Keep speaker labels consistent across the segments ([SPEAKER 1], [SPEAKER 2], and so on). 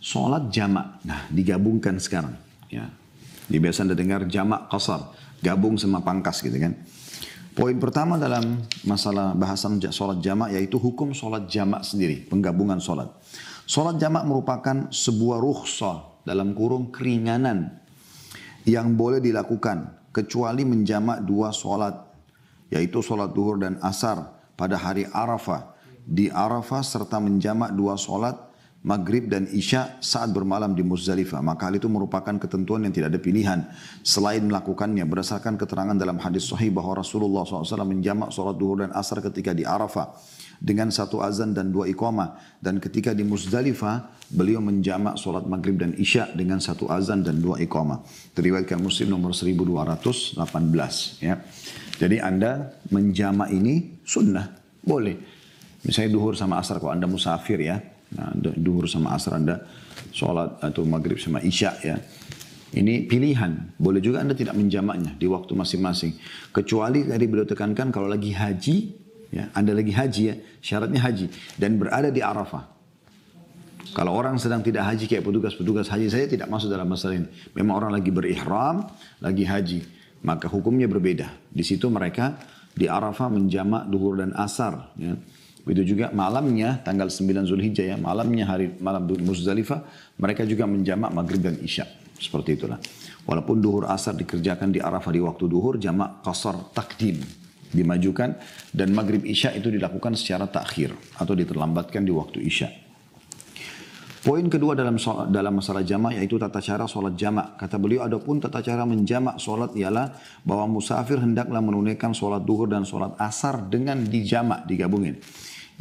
[SPEAKER 1] sholat jamak. Nah, digabungkan sekarang. Ya. Di biasa Anda dengar jamak qasar, gabung sama pangkas gitu kan. Poin pertama dalam masalah bahasan sholat jamak yaitu hukum sholat jamak sendiri, penggabungan sholat. Sholat jamak merupakan sebuah rukhsah dalam kurung keringanan yang boleh dilakukan kecuali menjamak dua sholat, yaitu sholat duhur dan asar pada hari Arafah di Arafah serta menjamak dua sholat maghrib dan isya saat bermalam di Muzdalifah. Maka hal itu merupakan ketentuan yang tidak ada pilihan selain melakukannya berdasarkan keterangan dalam hadis sahih bahwa Rasulullah SAW menjamak sholat duhur dan asar ketika di Arafah dengan satu azan dan dua iqamah, dan ketika di Muzdalifah beliau menjamak sholat maghrib dan isya dengan satu azan dan dua iqamah. Diriwayatkan Muslim nomor 1218 ya. Jadi Anda menjamak ini sunnah, boleh. Misalnya duhur sama asar kalau Anda musafir ya. Nah, duhur sama asar Anda sholat atau maghrib sama isya ya. Ini pilihan. Boleh juga Anda tidak menjamaknya di waktu masing-masing. Kecuali tadi beliau tekankan kalau lagi haji, ya, Anda lagi haji ya, syaratnya haji dan berada di Arafah. Kalau orang sedang tidak haji kayak petugas-petugas haji saya tidak masuk dalam masalah ini. Memang orang lagi berihram, lagi haji, maka hukumnya berbeda. Di situ mereka di Arafah menjamak duhur dan asar ya. Begitu juga malamnya tanggal 9 Zulhijjah ya, malamnya malam Muzdalifah mereka juga menjamak maghrib dan isya. Seperti itulah. Walaupun duhur asar dikerjakan di Arafah di waktu duhur, jamak qasar takdim dimajukan dan maghrib isya itu dilakukan secara takhir atau diterlambatkan di waktu isya. Poin kedua dalam masalah jamak yaitu tata cara sholat jamak. Kata beliau, adapun tata cara menjamak sholat ialah bahwa musafir hendaklah menunaikan sholat duhur dan sholat asar dengan dijamak, digabungin.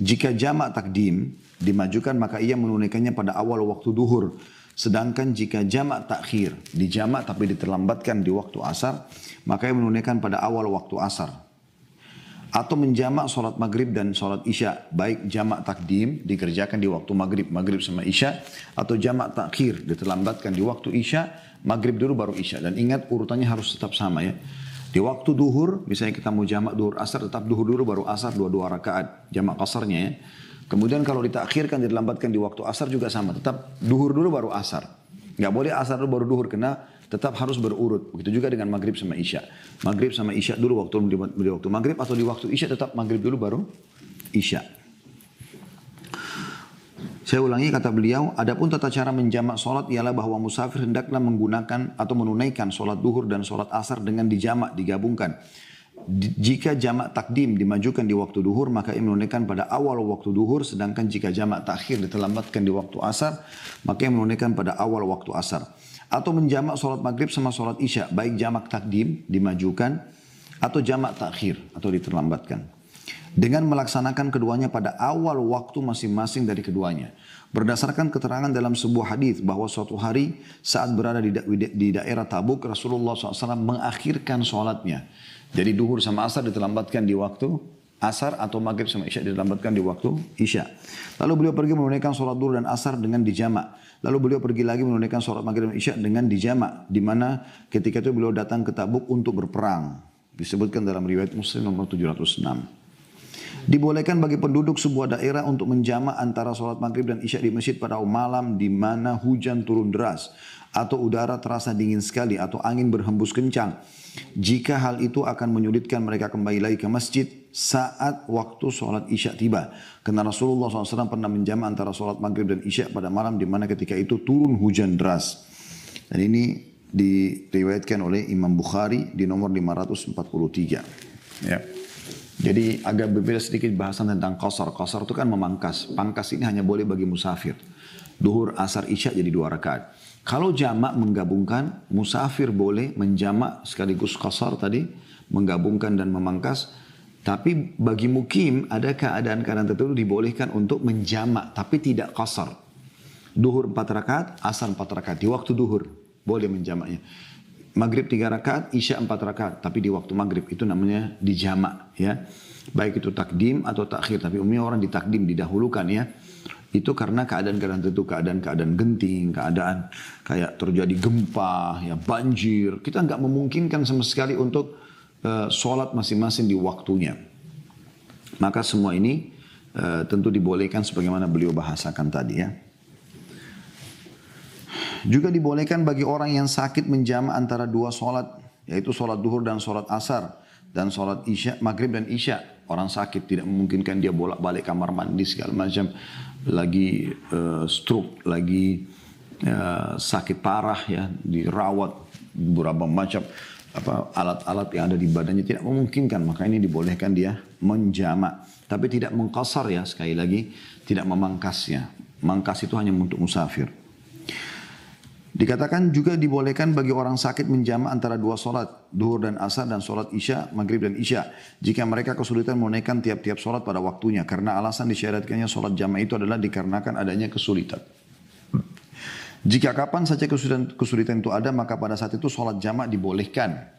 [SPEAKER 1] Jika jamak takdim dimajukan maka ia menunaikannya pada awal waktu duhur. Sedangkan jika jamak takhir dijamak tapi diterlambatkan di waktu asar, maka ia menunaikan pada awal waktu asar. Atau menjamak sholat maghrib dan sholat isya, baik jamak takdim dikerjakan di waktu maghrib sama isya, atau jamak takhir diterlambatkan di waktu isya, maghrib dulu baru isya. Dan ingat urutannya harus tetap sama ya. Di waktu duhur, misalnya kita mau jamak duhur asar, tetap duhur dulu baru asar, dua rakaat, jamak qasarnya ya. Kemudian kalau ditakhirkan, dilambatkan di waktu asar juga sama, tetap duhur dulu baru asar. Nggak boleh asar dulu baru duhur, karena tetap harus berurut. Begitu juga dengan maghrib sama isya. Maghrib sama isya dulu di waktu maghrib, atau di waktu isya tetap maghrib dulu baru isya. Saya ulangi kata beliau, adapun tata cara menjamak sholat ialah bahwa musafir hendaklah menggunakan atau menunaikan sholat duhur dan sholat asar dengan dijamak, digabungkan. Jika jamak takdim dimajukan di waktu duhur, maka ia menunaikan pada awal waktu duhur, sedangkan jika jamak takhir diterlambatkan di waktu asar, maka ia menunaikan pada awal waktu asar. Atau menjamak sholat maghrib sama sholat isya, baik jamak takdim dimajukan, atau jamak takhir, atau diterlambatkan. Dengan melaksanakan keduanya pada awal waktu masing-masing dari keduanya. Berdasarkan keterangan dalam sebuah hadis bahwa suatu hari saat berada di daerah Tabuk, Rasulullah SAW mengakhirkan sholatnya. Jadi duhur sama asar diterlambatkan di waktu asar, atau maghrib sama isya diterlambatkan di waktu isya. Lalu beliau pergi menunaikan sholat duhur dan asar dengan dijamak. Lalu beliau pergi lagi menunaikan sholat maghrib dan isya dengan dijamak. Di mana ketika itu beliau datang ke Tabuk untuk berperang. Disebutkan dalam riwayat Muslim nomor 706. Dibolehkan bagi penduduk sebuah daerah untuk menjamak antara sholat maghrib dan isya di masjid pada malam di mana hujan turun deras atau udara terasa dingin sekali atau angin berhembus kencang. Jika hal itu akan menyulitkan mereka kembali lagi ke masjid saat waktu sholat isya tiba. Karena Rasulullah SAW pernah menjamak antara sholat maghrib dan isya pada malam di mana ketika itu turun hujan deras. Dan ini diriwayatkan oleh Imam Bukhari di nomor 543. Ya. Jadi agak berbeda sedikit bahasan tentang qasar. Qasar itu kan memangkas. Pangkas ini hanya boleh bagi musafir. Duhur, asar, isya jadi 2 rakaat. Kalau jamak menggabungkan, musafir boleh menjamak sekaligus qasar tadi, menggabungkan dan memangkas. Tapi bagi mukim ada keadaan-keadaan tertentu dibolehkan untuk menjamak, tapi tidak qasar. Duhur 4 rakaat, asar 4 rakaat. Di waktu duhur boleh menjamaknya. Maghrib 3 rakaat, isya 4 rakaat. Tapi di waktu maghrib itu namanya dijamak ya. Baik itu takdim atau takhir. Tapi umumnya orang ditakdim, didahulukan ya. Itu karena keadaan-keadaan tertentu, keadaan genting, keadaan kayak terjadi gempa, ya banjir. Kita nggak memungkinkan sama sekali untuk sholat masing-masing di waktunya. Maka semua ini tentu dibolehkan sebagaimana beliau bahasakan tadi ya. Juga dibolehkan bagi orang yang sakit menjamak antara dua sholat, yaitu sholat duhur dan sholat asar, dan sholat isya, maghrib dan isya. Orang sakit tidak memungkinkan dia bolak-balik kamar mandi segala macam, lagi stroke, lagi sakit parah ya, dirawat beberapa macam alat-alat yang ada di badannya tidak memungkinkan, maka ini dibolehkan dia menjamak, tapi tidak mengqasar ya, sekali lagi tidak memangkasnya. Mangkas itu hanya untuk musafir. Dikatakan juga dibolehkan bagi orang sakit menjamak antara dua solat, duhur dan asar, dan solat isya, maghrib dan isya, jika mereka kesulitan menunaikan tiap-tiap solat pada waktunya, karena alasan disyariatkannya solat jamak itu adalah dikarenakan adanya kesulitan. Jika kapan saja kesulitan itu ada, maka pada saat itu solat jamak dibolehkan.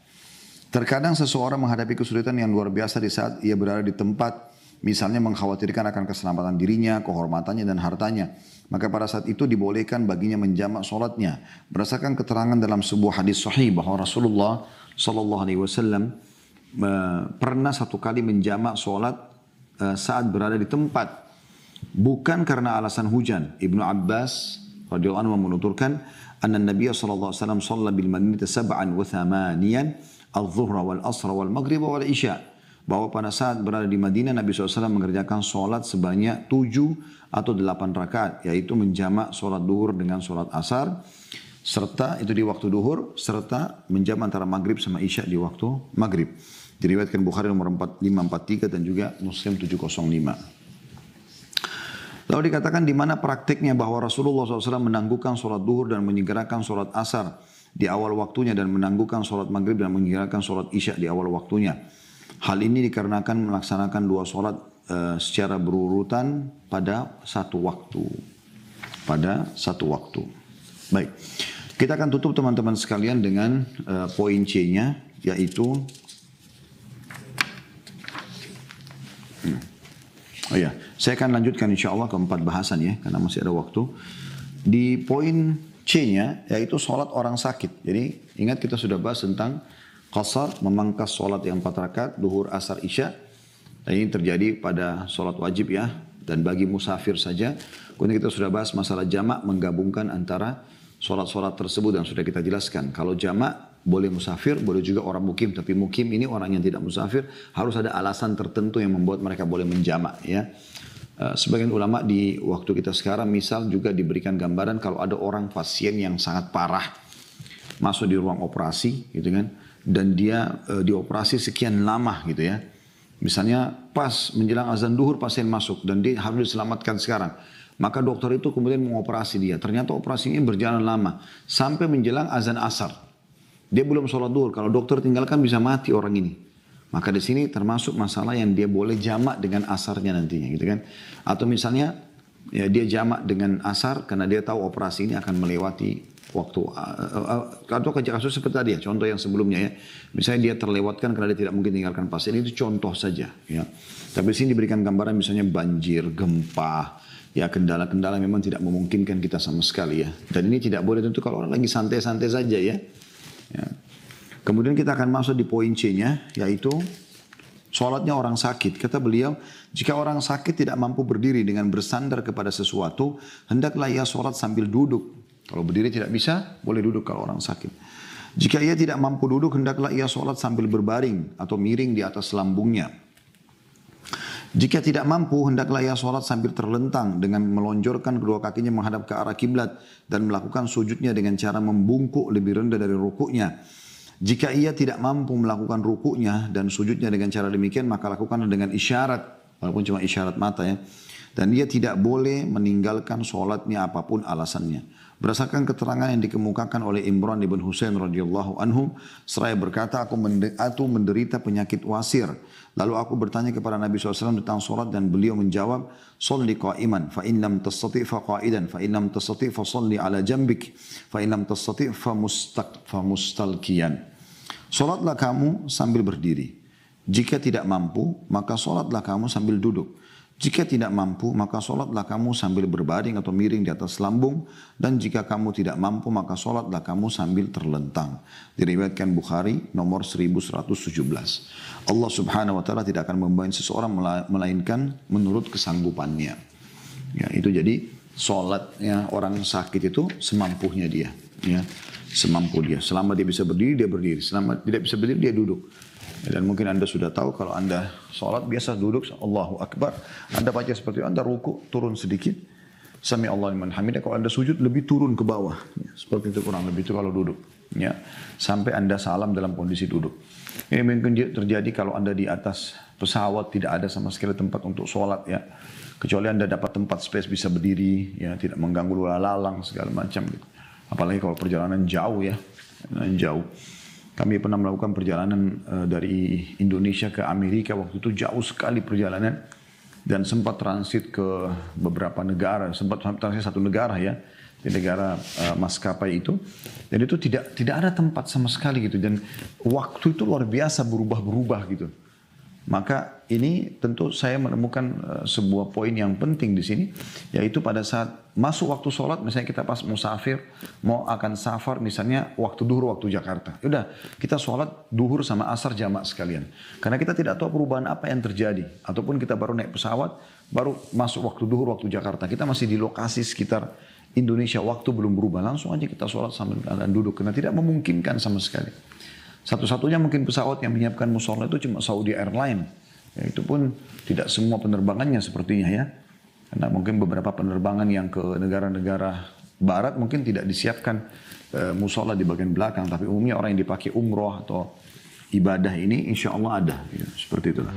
[SPEAKER 1] Terkadang seseorang menghadapi kesulitan yang luar biasa di saat ia berada di tempat, misalnya mengkhawatirkan akan keselamatan dirinya, kehormatannya dan hartanya. Maka pada saat itu dibolehkan baginya menjamak solatnya. Berdasarkan keterangan dalam sebuah hadis sahih bahwa Rasulullah SAW pernah satu kali menjamak solat saat berada di tempat, bukan karena alasan hujan. Ibnu Abbas radhiyallahu anhu menuturkan, anna Nabi SAW shalla bil Madinah sab'an wa thamaniyan al-zuhra wal asra wal maghrib wal isya. Bahwa pada saat berada di Madinah, Nabi SAW mengerjakan solat sebanyak 7 atau 8 rakaat, yaitu menjamak solat duhur dengan solat asar, serta itu di waktu duhur, serta menjamak antara maghrib sama isya di waktu maghrib. Diriwayatkan Bukhari nomor 4543 dan juga Muslim 705. Lalu dikatakan di mana praktiknya bahwa Rasulullah SAW menangguhkan solat duhur dan menyegerakan solat asar di awal waktunya, dan menangguhkan solat maghrib dan menyegerakan solat isya di awal waktunya. Hal ini dikarenakan melaksanakan dua solat secara berurutan pada satu waktu. Baik, kita akan tutup teman-teman sekalian dengan poin C-nya, yaitu saya akan lanjutkan insya Allah ke 4 bahasan ya, karena masih ada waktu. Di poin C-nya yaitu solat orang sakit. Jadi ingat kita sudah bahas tentang qasar, memangkas solat yang 4 rakaat, duhur, asar, isya. Dan ini terjadi pada solat wajib ya, dan bagi musafir saja. Kemudian kita sudah bahas masalah jamak, menggabungkan antara solat-solat tersebut, dan sudah kita jelaskan. Kalau jamak boleh musafir, boleh juga orang mukim. Tapi mukim ini orang yang tidak musafir, harus ada alasan tertentu yang membuat mereka boleh menjamak ya. Sebagian ulama di waktu kita sekarang misal juga diberikan gambaran kalau ada orang pasien yang sangat parah masuk di ruang operasi gitu kan, dan dia dioperasi sekian lama gitu ya. Misalnya pas menjelang azan duhur pasien masuk dan dia harus diselamatkan sekarang. Maka dokter itu kemudian mengoperasi dia. Ternyata operasinya berjalan lama sampai menjelang azan asar. Dia belum sholat duhur. Kalau dokter tinggalkan bisa mati orang ini. Maka di sini termasuk masalah yang dia boleh jamak dengan asarnya nantinya gitu kan. Atau misalnya ya dia jamak dengan asar karena dia tahu operasi ini akan melewati waktu, atau kasus seperti tadi ya, contoh yang sebelumnya ya, misalnya dia terlewatkan karena dia tidak mungkin tinggalkan pasien, itu contoh saja ya. Tapi di sini diberikan gambaran misalnya banjir, gempa, ya kendala-kendala memang tidak memungkinkan kita sama sekali ya. Dan ini tidak boleh tentu kalau orang lagi santai-santai saja ya. Kemudian kita akan masuk di poin C-nya, yaitu sholatnya orang sakit. Kata beliau, jika orang sakit tidak mampu berdiri dengan bersandar kepada sesuatu, hendaklah ia sholat sambil duduk. Kalau berdiri tidak bisa, boleh duduk kalau orang sakit. Jika ia tidak mampu duduk, hendaklah ia sholat sambil berbaring atau miring di atas lambungnya. Jika tidak mampu, hendaklah ia sholat sambil terlentang dengan melonjorkan kedua kakinya menghadap ke arah kiblat dan melakukan sujudnya dengan cara membungkuk lebih rendah dari rukuknya. Jika ia tidak mampu melakukan rukuknya dan sujudnya dengan cara demikian, maka lakukanlah dengan isyarat, walaupun cuma isyarat mata ya. Dan dia tidak boleh meninggalkan sholatnya apapun alasannya. Berdasarkan keterangan yang dikemukakan oleh Imran ibn Husain radhiyallahu anhu, seraya berkata, aku menderita penyakit wasir. Lalu aku bertanya kepada Nabi SAW tentang sholat, dan beliau menjawab, "Sholli qa'iman, fa in lam tastati' fa qa'idan, fa in lam tastati' fa sholli ala jambik, fa in lam tastati' fa mustalqiyan." Sholatlah kamu sambil berdiri. Jika tidak mampu, maka sholatlah kamu sambil duduk. Jika tidak mampu, maka sholatlah kamu sambil berbaring atau miring di atas lambung. Dan jika kamu tidak mampu, maka sholatlah kamu sambil terlentang. Diriwayatkan Bukhari nomor 1117. Allah subhanahu wa ta'ala tidak akan membawa seseorang melainkan menurut kesanggupannya. Ya, itu jadi sholatnya orang sakit itu semampunya dia. Ya, semampu dia. Selama dia bisa berdiri, dia berdiri. Selama tidak bisa berdiri, dia duduk. Dan mungkin Anda sudah tahu kalau Anda sholat biasa duduk, Allahu Akbar. Anda baca seperti itu, Anda ruku, turun sedikit. Sami Allah liman hamidah. Kalau Anda sujud, lebih turun ke bawah. Ya, seperti itu kurang lebih itu kalau duduk. Ya, sampai Anda salam dalam kondisi duduk. Ini mungkin terjadi kalau Anda di atas pesawat, tidak ada sama sekali tempat untuk sholat. Ya. Kecuali Anda dapat tempat space bisa berdiri, ya, tidak mengganggu lalang segala macam. Gitu. Apalagi kalau perjalanan jauh ya, jauh. Kami pernah melakukan perjalanan dari Indonesia ke Amerika, waktu itu jauh sekali perjalanan. Dan sempat transit ke beberapa negara, sempat transit satu negara ya, di negara maskapai itu. Dan itu tidak ada tempat sama sekali gitu. Dan waktu itu luar biasa berubah-berubah gitu. Maka ini tentu saya menemukan sebuah poin yang penting di sini, yaitu pada saat masuk waktu sholat, misalnya kita pas musafir, mau akan safar, misalnya waktu duhur, waktu Jakarta. Udah, kita sholat duhur sama asar jamak sekalian. Karena kita tidak tahu perubahan apa yang terjadi. Ataupun kita baru naik pesawat, baru masuk waktu duhur, waktu Jakarta. Kita masih di lokasi sekitar Indonesia, waktu belum berubah. Langsung aja kita sholat sambil duduk, karena tidak memungkinkan sama sekali. Satu-satunya mungkin pesawat yang menyiapkan musola itu cuma Saudi Airlines. Ya, itu pun tidak semua penerbangannya sepertinya ya. Karena mungkin beberapa penerbangan yang ke negara-negara barat mungkin tidak disiapkan musola di bagian belakang. Tapi umumnya orang yang dipakai umroh atau ibadah ini insya Allah ada. Ya, seperti itulah.